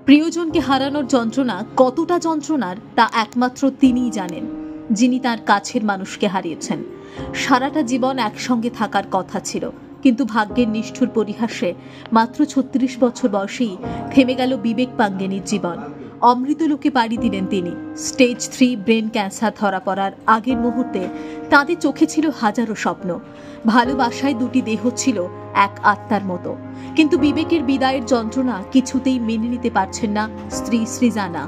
প্রিয়জনকে হারানোর যন্ত্রণা কতটা যন্ত্রণার তা একমাত্র তিনিই জানেন, যিনি তার কাছের মানুষকে হারিয়েছেন। সারাটা জীবন একসঙ্গে থাকার কথা ছিল, কিন্তু ভাগ্যের নিষ্ঠুর পরিহাসে মাত্র ৩৬ বছর বয়সেই থেমে গেল বিবেক পাঙ্গেনির জীবন। অমৃতলোকে পাড়ি দিলেন তিনি। স্টেজ 3 ব্রেন ক্যান্সার ধরা পড়ার আগের মুহূর্তে তাদের চোখে ছিল হাজারো স্বপ্ন। ভালোবাসায় দুটি দেহ ছিল এক আত্মার মতো। কিন্তু বিবেকের বিদায়ের যন্ত্রণা কিছুতেই মেনে নিতে পারছেন না স্ত্রী সৃজানা,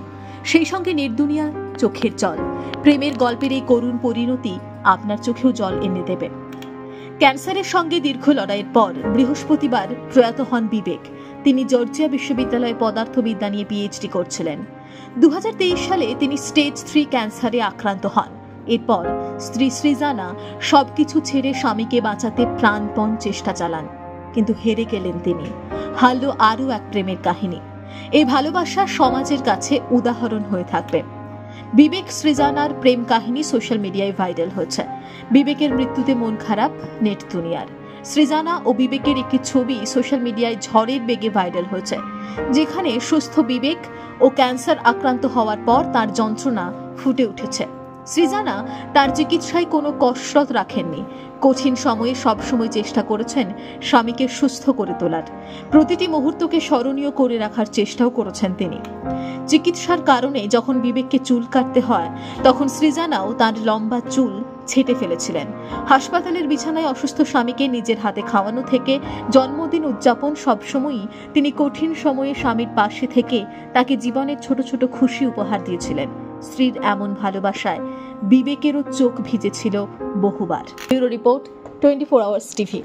সেই সঙ্গে নির্দুনিয়া চোখের জল। প্রেমের গল্পের এই করুণ পরিণতি আপনার চোখেও জল এনে দেবে। ক্যান্সারের সঙ্গে দীর্ঘ লড়াইয়ের পর বৃহস্পতিবার প্রয়াত হন বিবেক। তিনি জর্জিয়া বিশ্ববিদ্যালয়ে পদার্থবিদ্যা নিয়ে পিএইচডি করছিলেন। 2023 সালে তিনি স্টেজ 3 ক্যান্সারে আক্রান্ত হন। এরপর স্ত্রী সৃজানা সবকিছু ছেড়ে স্বামীকে বাঁচাতে প্রাণপণ চেষ্টা চালান, কিন্তু হেরে গেলেন তিনি। হারল আরও এক প্রেমের কাহিনী। এই ভালোবাসা সমাজের কাছে উদাহরণ হয়ে থাকবে। বিবেক সৃজানার প্রেম কাহিনী সোশ্যাল মিডিয়ায় ভাইরাল হয়েছে। বিবেকের মৃত্যুতে মন খারাপ নেট দুনিয়ার। সৃজানা ও বিবেকের একটি ছবি সোশ্যাল মিডিয়ায় ঝড়ের বেগে ভাইরাল হয়েছে, যেখানে সুস্থ বিবেক ও ক্যান্সার আক্রান্ত হওয়ার পর তার যন্ত্রণা ফুটে উঠেছে। সৃজানা তার চিকিৎসায় কোনো কসরত রাখেননি। কঠিন সময়ে সবসময় চেষ্টা করেছেন স্বামীকে সুস্থ করে তোলার। প্রতিটি মুহূর্তকে স্মরণীয় করে রাখার চেষ্টাও করেছেন তিনি। চিকিৎসার কারণে যখন বিবেককে চুল কাটতে হয়, তখন সৃজানাও তার লম্বা চুল ছেঁটে ফেলেছিলেন। হাসপাতালের বিছানায় অসুস্থ স্বামীকে নিজের হাতে খাওয়ানো থেকে জন্মদিন উদযাপন, সবসময়ই তিনি কঠিন সময়ে স্বামীর পাশে থেকে তাকে জীবনের ছোট ছোট খুশি উপহার দিয়েছিলেন। স্ত্রীর এমন ভালোবাসায় বিবেকেরও চোখ ভিজেছিল বহুবার। Bureau report, 24 hours TV.